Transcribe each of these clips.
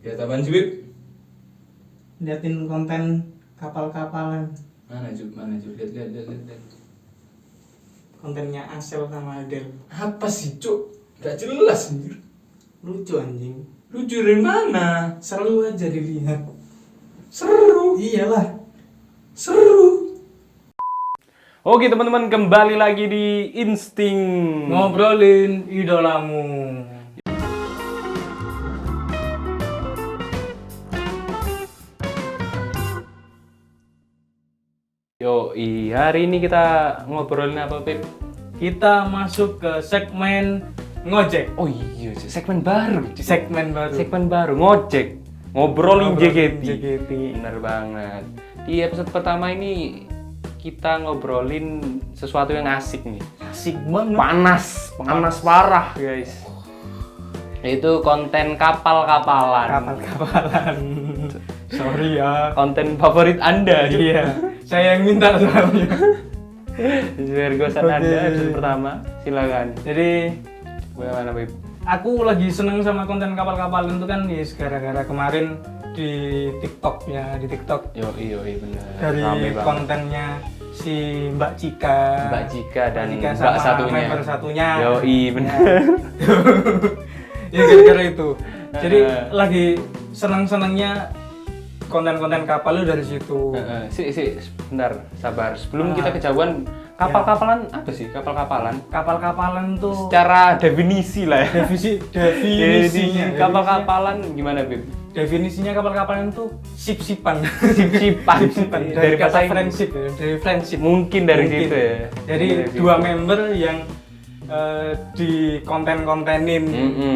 Ya taman sih, Bib? Liatin konten kapal-kapalan. Mana Cuk? Lihat. Kontennya Asel sama Adel. Apa sih, Cuk? Gak jelas anjir. Lucu anjing. Lucu dari mana? Seru aja dilihat. Seru. Iyalah. Seru. Oke teman-teman, kembali lagi di Insting. Ngobrolin idolamu. Hari ini kita ngobrolin apa, Pip? Kita masuk ke segmen ngojek. Oh iya, segmen baru. Segmen baru. Ngojek. Ngobrolin JKT. JKT. Bener banget. Di episode pertama ini kita ngobrolin sesuatu yang asik nih. Asik banget. Panas parah, guys. Itu konten kapal-kapalan. Kapal-kapalan. Sorry ya. Konten favorit Anda. Iya. Saya yang minta soalnya. Virgosan Anda episode pertama. Silakan. Jadi bagaimana, Bib? aku lagi seneng sama konten kapal-kapalan itu kan gara-gara kemarin di TikTok ya, di TikTok. Iya benar. Dari kontennya si Mbak Cika dan Mbak Mbak satunya. Member satunya. Benar. Ya gara-gara itu. Jadi lagi seneng-senengnya konten-konten kapal lu dari situ. Bentar, sabar. Sebelum kita kejauhan, kapal-kapalan apa sih? Kapal-kapalan? Kapal-kapalan tuh Secara definisi lah ya. Definisinya. Kapal-kapalan gimana, Bib? Definisinya kapal-kapalan tuh sip-sipan. Sip-sipan. Dari kata friendship ya, dari friendship. Mungkin dari situ ya. Jadi dari dua situ. member yang di konten-kontenin.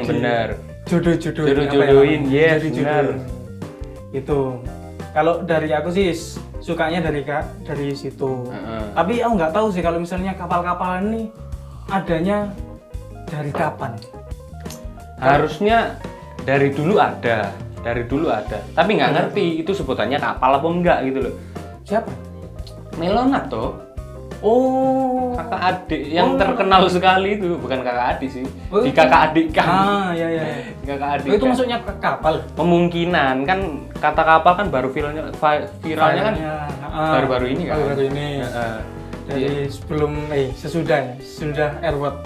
Benar. Jodoh-jodohin. Yes, Jodoh-jodohin. benar. Itu kalau dari aku sih sukanya dari situ. Tapi aku nggak tahu sih kalau misalnya kapal-kapalan ini adanya dari kapan. Harusnya dari dulu ada. Tapi nggak ngerti itu sebutannya kapal apa enggak gitu loh. Siapa? Melonat toh. Oh, Kakak adik yang terkenal sekali itu, bukan kakak adik sih. Di kakak adik kan. Iya. Di kakak adik. Itu kan. masuknya ke kapal. Kemungkinan kan kata kapal kan baru viralnya kan baru-baru ini kan. Baru-baru ini. Jadi sebelum sesudah Airword.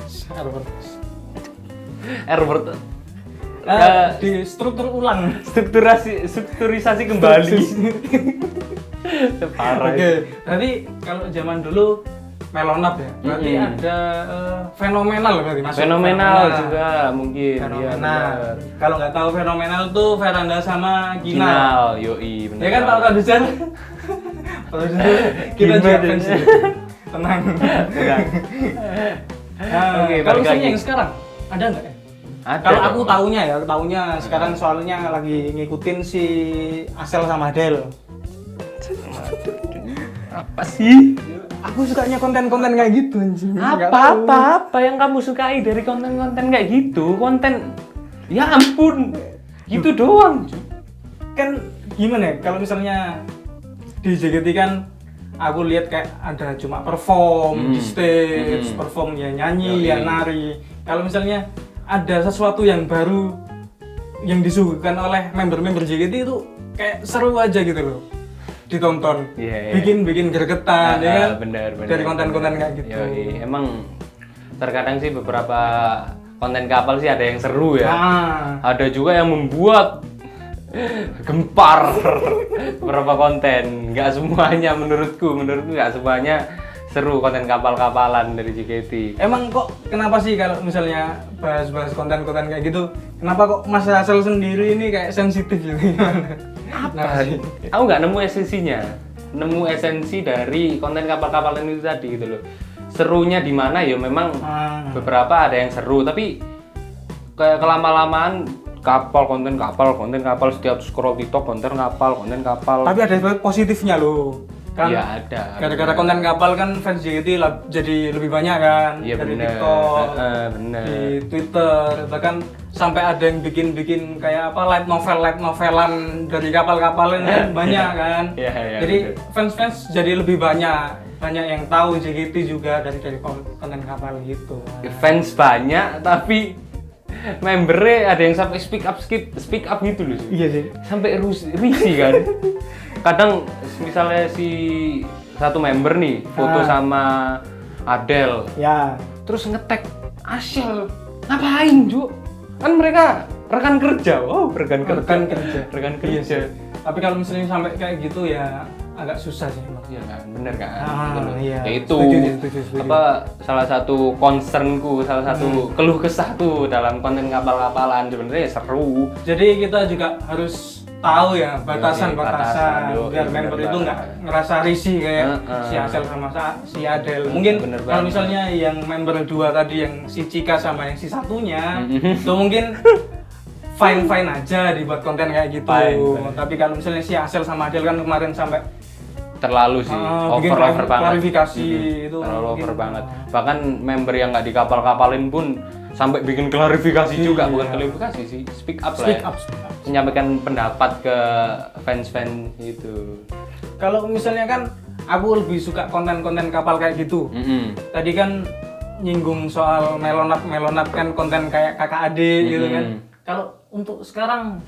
Di struktur ulang. Strukturisasi kembali. Parah. Oke, berarti kalau zaman dulu melonap ya. Berarti ada fenomenal berarti masuk. Fenomenal juga mungkin. Fenomenal. Kalau nggak tahu fenomenal tuh Veranda sama Ginal. Ginal, yoi benar. Ya kan Pak Produser? Produser kita juga fans. Tenang. Oke, kalau balik misalnya lagi. yang sekarang ada nggak ya? Ada Kalau dong. aku taunya sekarang soalnya lagi ngikutin si Asel sama Del. Apa sih? Aku sukanya konten-konten kayak gitu anjing. Apa yang kamu sukai dari konten-konten kayak gitu? Konten ya ampun. Gitu doang. Kan gimana ya kalau misalnya di JKT kan aku lihat kayak ada cuma perform di stage, perform ya nyanyi, ya nari. Kalau misalnya ada sesuatu yang baru yang disuguhkan oleh member-member JKT itu kayak seru aja gitu loh ditonton. Bikin gregetan ya kan. Bener. Dari konten-konten kayak gitu. Yoi. Emang terkadang sih beberapa konten kapal sih ada yang seru ya. Ada juga yang membuat gempar beberapa konten. Nggak semuanya menurutku nggak semuanya seru konten kapal-kapalan dari JKT. Emang kok kenapa sih kalau misalnya bahas-bahas konten-konten kayak gitu, kenapa kok Mas Hasil sendiri ini kayak sensitif gitu gimana? Apa sih? Aku nggak nemu esensinya. Nemu esensi dari konten kapal-kapalan itu tadi gitu loh. Serunya di mana ya memang beberapa ada yang seru, tapi kayak kelama-lamaan konten kapal setiap scroll TikTok konten kapal. Tapi ada positifnya loh. Kan ya ada. Gara-gara konten kapal kan fans JKT jadi lebih banyak kan. Iya dari bener. TikTok, Bener. di Twitter, bahkan sampai ada yang bikin kayak apa light novelan dari kapal-kapalan kan banyak kan. Iya, Jadi bener. fans jadi lebih banyak yang tahu JKT juga dari konten kapal gitu. Fans banyak tapi membernya ada yang sampai speak up gitu loh. Iya sih. Sampai risih kan. Kadang misalnya si satu member nih foto sama Adele. Ya. Terus nge-tag Ashel. Ngapain, Cuk? Kan mereka rekan kerja. Oh, rekan kerja. Iya sih. Tapi kalau misalnya sampai kayak gitu ya agak susah sih. Iya kan, bener kan? Ah, Gitu loh. iya. Ya itu Setuju. apa salah satu concernku, salah satu keluh kesah tuh dalam konten kapal-kapalan sebenarnya ya seru. Jadi kita juga harus tahu ya batasan batasan. biar Bener member itu banget. nggak ngerasa risih kayak si Ashel sama si Adele. Mungkin Bener kalau banget. misalnya yang member dua tadi yang si Cika sama yang si satunya itu mungkin fine aja dibuat konten kayak gitu. Fine. Tapi kalau misalnya si Ashel sama Adele kan kemarin sampai Terlalu sih, bikin over banget. klarifikasi itu terlalu mungkin. over banget. Bahkan member yang nggak dikapal-kapalin pun sampai bikin klarifikasi juga, bukan klarifikasi sih, speak up lah. Speak Ya. up. Menyampaikan pendapat ke fans-fans gitu. Kalau misalnya kan aku lebih suka konten-konten kapal kayak gitu. Tadi kan nyinggung soal melonat kan konten kayak kakak adik gitu kan. Kalau untuk sekarang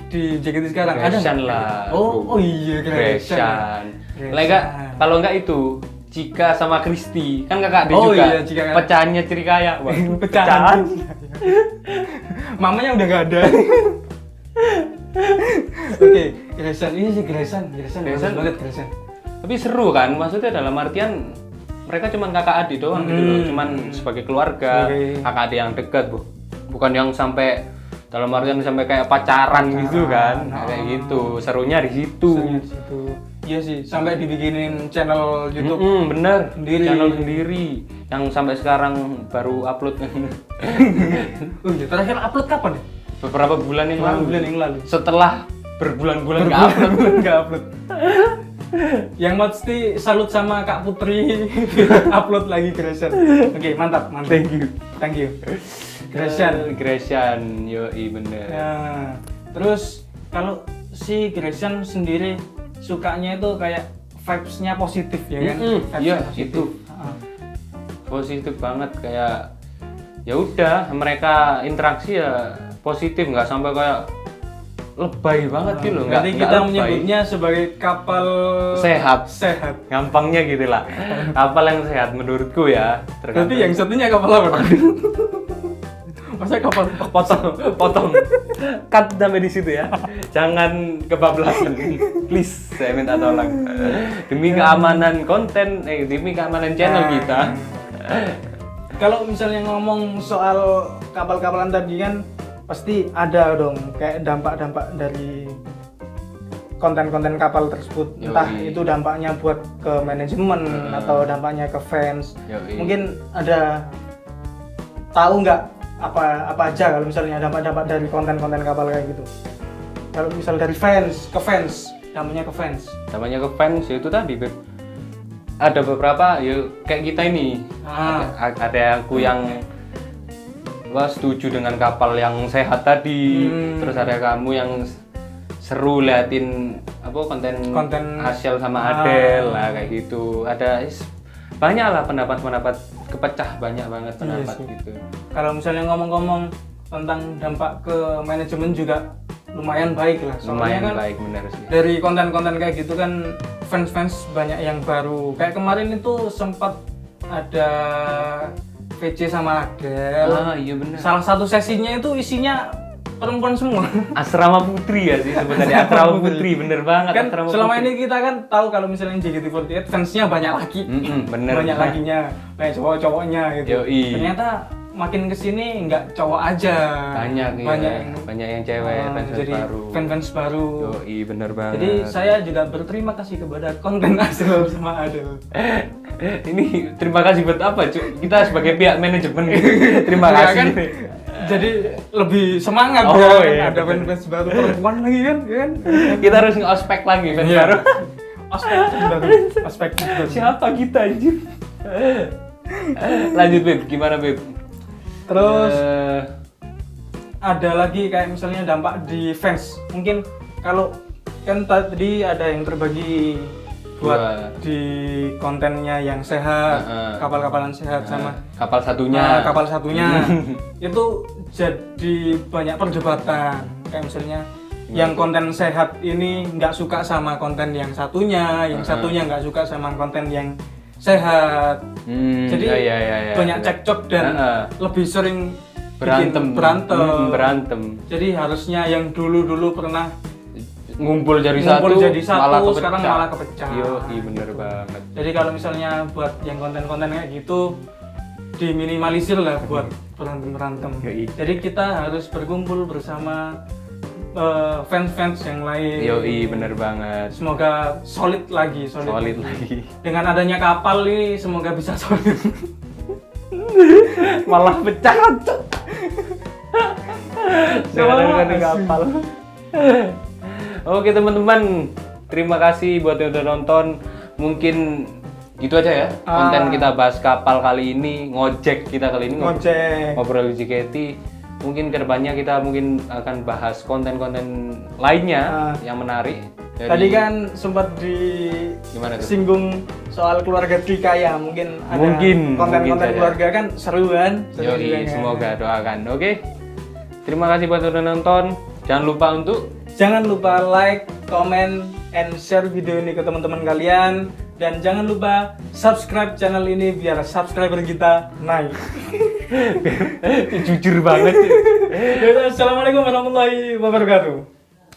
di JKT sekarang ada Greshan nggak? lah. Oh iya Greshan. Greshan. Lega, kalau nggak itu Cika sama Kristi kan kakak adik Oh juga. iya, Cika kan. Pecahannya ciri kaya. Wah, Pecahan. Mamanya udah nggak ada. Oke, Greshan ini sih Greshan bagus banget Greshan. Tapi seru kan, maksudnya dalam artian mereka cuman kakak adik doang gitu loh, cuman sebagai keluarga, kakak adik yang dekat, bukan yang sampai dalam artian sampai kayak pacaran gitu kan, kayak gitu. Serunya di situ. Iya sih, sampai dibikinin channel YouTube. Bener, Sendiri. channel sendiri yang sampai sekarang baru upload. Oh iya, terakhir upload kapan ya? Beberapa bulan yang lalu. Setelah berbulan-bulan nggak upload. Yang pasti salut sama Kak Putri upload lagi Greshan. Oke, mantap. Thank you. Greshan, yoi bener. Nah, terus kalau si Greshan sendiri sukanya itu kayak vibes-nya positif ya kan? Iya, itu. Positif banget kayak ya udah mereka interaksi ya positif, nggak sampai kayak lebay banget gitu loh. Berarti kita menyebutnya sebagai kapal sehat. Gampangnya gitu lah. Kapal yang sehat menurutku ya. Berarti yang satunya kapal apa? Masa kapal potong cut sampai di situ ya, jangan kebablasan please, saya minta tolong demi keamanan konten, demi keamanan channel kita. Kalau misalnya ngomong soal kapal-kapalan tadi kan pasti ada dong kayak dampak-dampak dari konten-konten kapal tersebut. Entah itu dampaknya buat ke manajemen atau dampaknya ke fans. Mungkin ada tahu nggak apa aja kalau misalnya dampak-dampak dari konten-konten kapal kayak gitu. Kalau misal dari fans ke fans, dampaknya ke fans Ya itu tadi, Beb. Ada beberapa ya kayak kita ini. Ada aku yang setuju dengan kapal yang sehat tadi. Terus ada kamu yang seru liatin konten Ashel sama Adele lah kayak gitu. Ada banyak lah pendapat kepecah, banyak banget pendapat gitu. Kalau misalnya ngomong-ngomong tentang dampak ke manajemen juga lumayan baik lah. Soalnya Lumayan kan baik, benar sih. dari konten-konten kayak gitu kan fans banyak yang baru. Kayak kemarin itu sempat ada VC sama Adele. Iya benar. Salah satu sesinya itu isinya perempuan semua. Asrama Putri ya sih sebenarnya. Asrama Putri, bener banget. Kan Asrama selama Putri. ini kita kan tahu kalau misalnya JKT48 fansnya banyak laki. Bener. Banyak lakinya, banyak cowok-cowoknya gitu. Yoi. Ternyata makin kesini nggak cowok aja. Banyak yang cewek, fans baru. Yoi, bener banget. Jadi saya juga berterima kasih kepada konten Ashel sama Adele. Ini terima kasih buat apa, Cuk? Kita sebagai pihak manajemen gitu. Terima Ya kasih. kan? Jadi lebih semangat Iya, ada fans baru perempuan lagi kan, Kita harus nge-ospek lagi fans baru. Aspek baru. Siapa kita anjir? Lanjut, Beb. Gimana, Beb? Terus ada lagi kayak misalnya dampak di fans. Mungkin kalau kan tadi ada yang terbagi buat di kontennya yang sehat, kapal-kapalan sehat sama kapal satunya. kapal satunya itu jadi banyak perdebatan. Kayak misalnya yang konten sehat ini nggak suka sama konten yang satunya, yang satunya nggak suka sama konten yang sehat. Jadi banyak cekcok dan lebih sering berantem. Jadi harusnya yang dulu pernah ngumpul jadi satu sekarang malah kepecah. Iya, bener banget. Jadi kalau misalnya buat yang konten-konten kayak gitu diminimalisir lah buat berantem. Jadi kita harus berkumpul bersama fans-fans yang lain. Yoi, bener banget. Semoga solid lagi. Dengan adanya kapal ini semoga bisa solid. Malah pecah. Dengan kapal. Oke teman-teman, terima kasih buat yang udah nonton. Mungkin gitu aja ya konten kita bahas kapal kali ini, ngojek kita kali ini ngobrol JKT. Mungkin kedepannya kita akan bahas konten-konten lainnya yang menarik. Tadi kan sempat disinggung soal keluarga Trikaya, mungkin ada konten-konten keluarga kan seru kan? Semoga doakan. Oke. Terima kasih buat udah nonton. Jangan lupa like, comment, and share video ini ke teman-teman kalian. Dan jangan lupa subscribe channel ini biar subscriber kita naik. Jujur banget. Assalamualaikum warahmatullahi wabarakatuh.